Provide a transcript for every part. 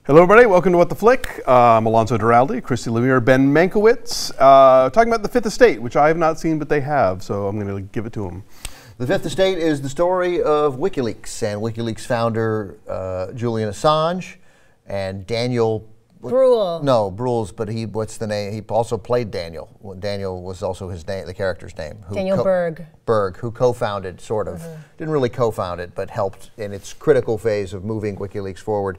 Hello everybody, welcome to What the Flick. I'm Alonso, Duralde, Christy, Lemire, Ben Mankiewicz, talking about the Fifth Estate, which I have not seen, but they have, so I'm going to give it to them. The Fifth Estate is the story of WikiLeaks and WikiLeaks founder Julian Assange and Daniel Brühl. No, Brühl's, but what's the name? He also played Daniel. Daniel was also his name, the character's name. Daniel Berg. Berg, who co-founded, sort of. Didn't really co-found it, but helped in its critical phase of moving WikiLeaks forward.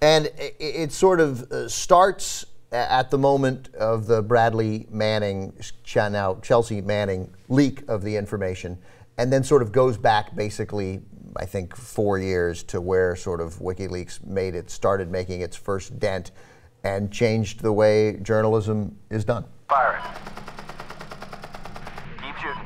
And it sort of starts at the moment of the Bradley Manning, now Chelsea Manning, leak of the information, and then sort of goes back basically, I think, 4 years to where sort of WikiLeaks started making its first dent and changed the way journalism is done. Fire it. Keep shooting.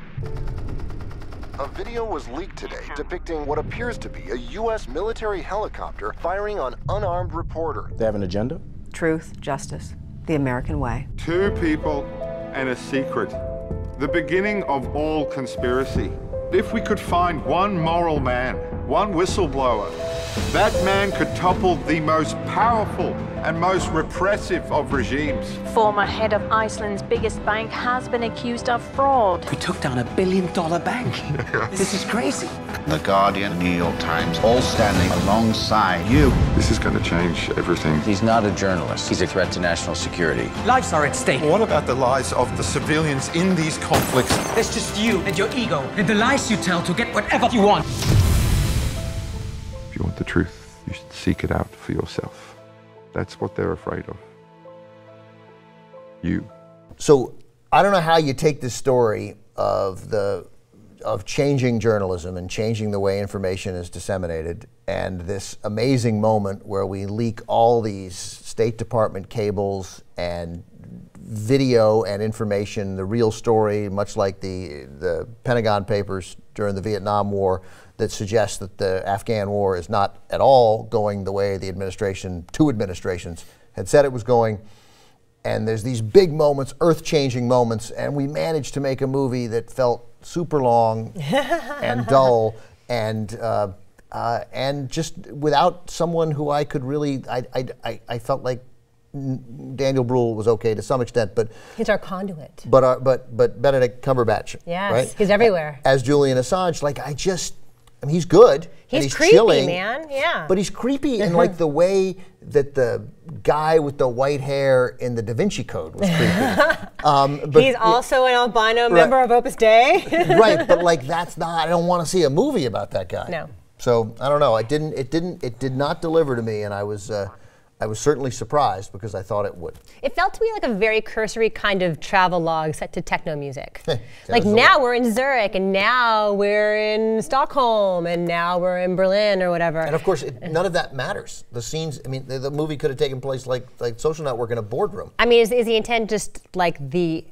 A video was leaked today depicting what appears to be a U.S. military helicopter firing on unarmed reporter. They have an agenda? Truth, justice, the American way. Two people and a secret. The beginning of all conspiracy. If we could find one moral man, one whistleblower, that man could topple the most powerful and most repressive of regimes. Former head of Iceland's biggest bank has been accused of fraud. We took down $1 billion bank. This is crazy. The Guardian, New York Times, all standing alongside you. This is going to change everything. He's not a journalist. He's a threat to national security. Lives are at stake. What about the lives of the civilians in these conflicts? There's just you and your ego and the lies you tell to get whatever you want. If you want the truth, you should seek it out for yourself. That's what they're afraid of. You. So I don't know how you take this story of changing journalism and changing the way information is disseminated, and this amazing moment where we leak all these State Department cables and video and information, the real story, much like the Pentagon Papers during the Vietnam War, that suggests that the Afghan war is not at all going the way the two administrations had said it was going. And there's these big moments, earth-changing moments, and we managed to make a movie that felt super long and dull and just without someone who I could really, I felt like Daniel Brühl was okay to some extent, but he's our conduit. But Benedict Cumberbatch, yes, right? He's everywhere. As Julian Assange, like I mean, he's good. He's and creepy, chilling, man. Yeah. But he's creepy in like the way that the guy with the white hair in the Da Vinci Code was creepy. But he's also an albino member of Opus Dei. Right, but like that's not. I don't want to see a movie about that guy. No. So I don't know. It did not deliver to me, and I was certainly surprised because I thought it would. It felt to me like a very cursory kind of travel log set to techno music. Like now we're in Zurich, and now we're in Stockholm, and now we're in Berlin or whatever. And of course, none of that matters. The scenes, I mean, the movie could have taken place like Social Network in a boardroom. I mean, is the intent just like the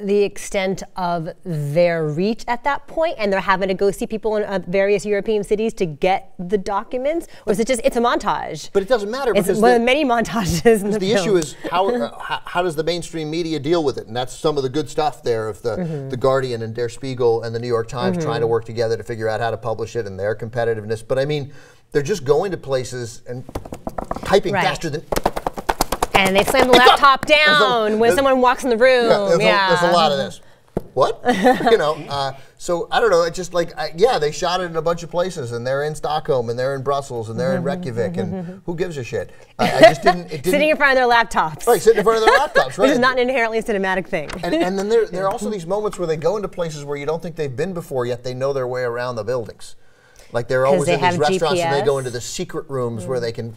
extent of their reach at that point, and they're having to go see people in various European cities to get the documents, or is it just it's a montage? But it doesn't matter because one of many montages in the film. Issue is how does the mainstream media deal with it, and that's some of the good stuff there of the Guardian and Der Spiegel and the New York Times trying to work together to figure out how to publish it and their competitiveness. But I mean, they're just going to places and typing faster than. And they slam the laptop down when someone walks in the room. There's a lot of this. What? You know, so I don't know. It's just like, yeah, they shot it in a bunch of places, and they're in Stockholm, and they're in Brussels, and they're in Reykjavik, and who gives a shit? I just didn't. Sitting in front of their laptops. Right, sitting in front of their laptops. Right. Which is not an inherently cinematic thing. And then there are also these moments where they go into places where you don't think they've been before, yet they know their way around the buildings. Like they're always in these restaurants, and they go into the secret rooms where they can.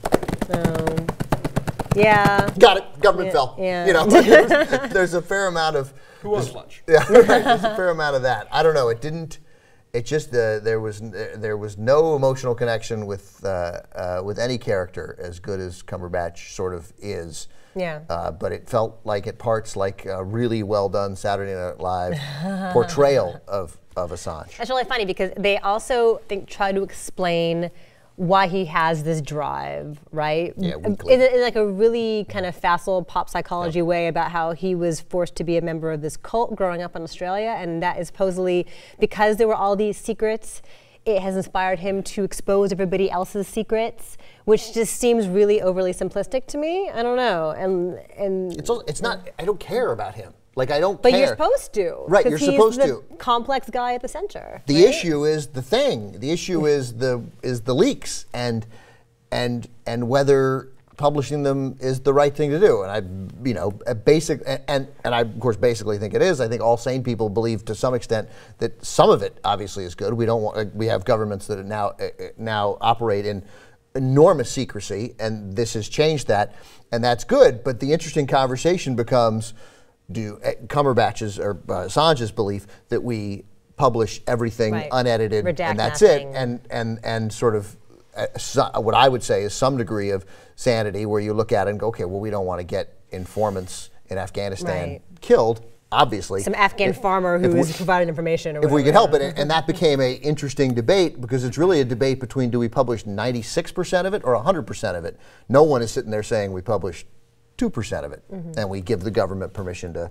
Yeah. Got it. Government fell. Yeah. You know, there's a fair amount of. Who wants lunch? Yeah, right. There's a fair amount of that. I don't know. It didn't. It just there was no emotional connection with any character as good as Cumberbatch sort of is. Yeah. But it felt like at parts like a really well done Saturday Night Live portrayal of Assange. That's really funny because they also try to explain why he has this drive, right? Yeah, weekly. In like a really kind of facile pop psychology way about how he was forced to be a member of this cult growing up in Australia, and that is supposedly because there were all these secrets it has inspired him to expose everybody else's secrets, which just seems really overly simplistic to me. I don't know. And it's not. I don't care about him. Like, I don't but care. You're supposed to. Right, you're supposed he's to. The complex guy at the center. The issue is the thing. The issue is the leaks and whether publishing them is the right thing to do. And I, you know, and I of course basically think it is. I think all sane people believe to some extent that some of it obviously is good. We don't want. We have governments that now operate in enormous secrecy, and this has changed that, and that's good. But the interesting conversation becomes: do Cumberbatch's or Assange's belief that we publish everything unedited Redact and that's nothing. it, and sort of what I would say is some degree of sanity, where you look at it and go, okay, well, we don't want to get informants in Afghanistan killed, obviously. Some Afghan farmer who is providing information. Or if we could help it, and that became an interesting debate, because it's really a debate between, do we publish 96% of it or 100% of it? No one is sitting there saying we published 2% of it, and we give the government permission to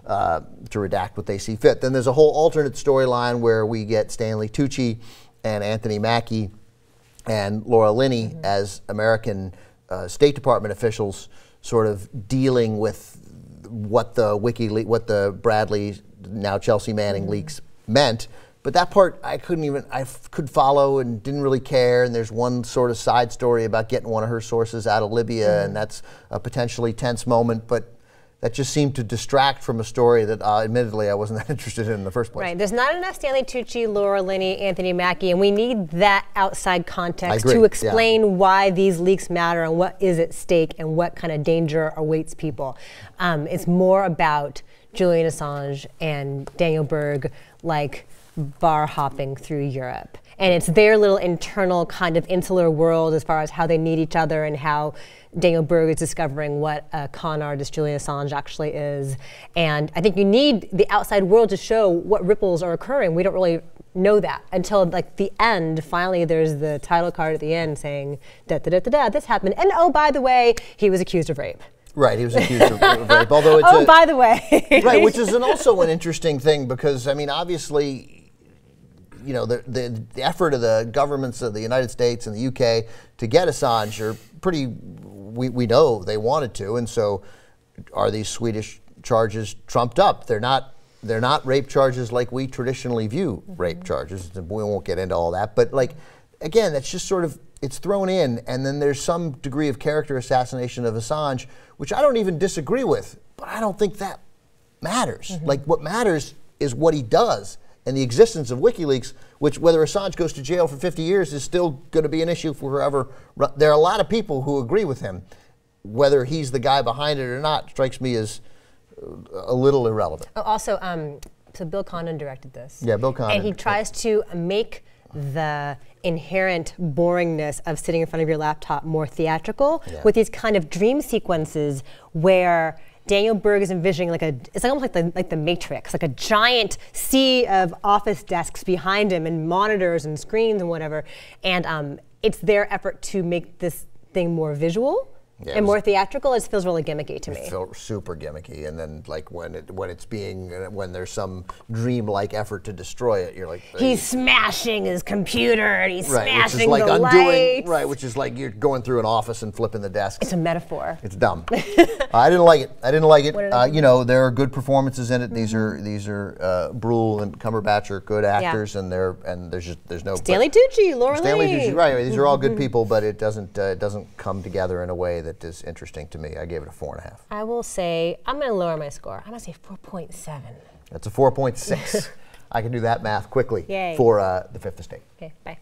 redact what they see fit. Then there's a whole alternate storyline where we get Stanley Tucci and Anthony Mackie and Laura Linney as American State Department officials, sort of dealing with what the Bradley, now Chelsea Manning leaks meant. But that part I could follow and didn't really care. And there's one sort of side story about getting one of her sources out of Libya, and that's a potentially tense moment. But that just seemed to distract from a story that, admittedly, I wasn't that interested in the first place. Right. There's not enough Stanley Tucci, Laura Linney, Anthony Mackie, and we need that outside context to explain why these leaks matter and what is at stake and what kind of danger awaits people. It's more about Julian Assange and Daniel Berg, like, bar hopping through Europe. And it's their little internal kind of insular world as far as how they need each other and how Daniel Berg is discovering what a con artist Julian Assange actually is. And I think you need the outside world to show what ripples are occurring. We don't really know that until like the end. Finally, there's the title card at the end saying, da da da da da, this happened. And oh, by the way, he was accused of rape. Right, he was accused of rape. Although it's by the way. Right, which is also an interesting thing, because, I mean, obviously, you know, the effort of the governments of the United States and the UK to get Assange are pretty, we know they wanted to, and so are these Swedish charges trumped up? They're not rape charges like we traditionally view rape charges. We won't get into all that, but like, again, that's just sort of, it's thrown in, and then there's some degree of character assassination of Assange, which I don't even disagree with, but I don't think that matters. Like, what matters is what he does. And the existence of WikiLeaks, which, whether Assange goes to jail for 50 years, is still going to be an issue for whoever. There are a lot of people who agree with him. Whether he's the guy behind it or not strikes me as a little irrelevant. Oh, also, so Bill Condon directed this. Yeah, Bill Condon. And he tries to make the inherent boringness of sitting in front of your laptop more theatrical with these kind of dream sequences where Daniel Berg is envisioning it's almost like the Matrix, like a giant sea of office desks behind him and monitors and screens and whatever. And it's their effort to make this thing more visual and more theatrical. It feels really gimmicky to me. It feels super gimmicky, and then like when there's some dream-like effort to destroy it, you're like, he's smashing his computer and he's smashing which is like the lights. Right, which is like you're going through an office and flipping the desks. It's a metaphor. It's dumb. I didn't like it. You know, there are good performances in it. These are Brühl and Cumberbatch are good actors, and there's no Stanley Tucci, Laura Linney. Right. These are all good people, but it doesn't come together in a way that is interesting to me. I gave it a 4.5. I will say, I'm going to lower my score. I'm going to say 4.7. That's a 4.6. I can do that math quickly for the Fifth Estate. Okay, bye.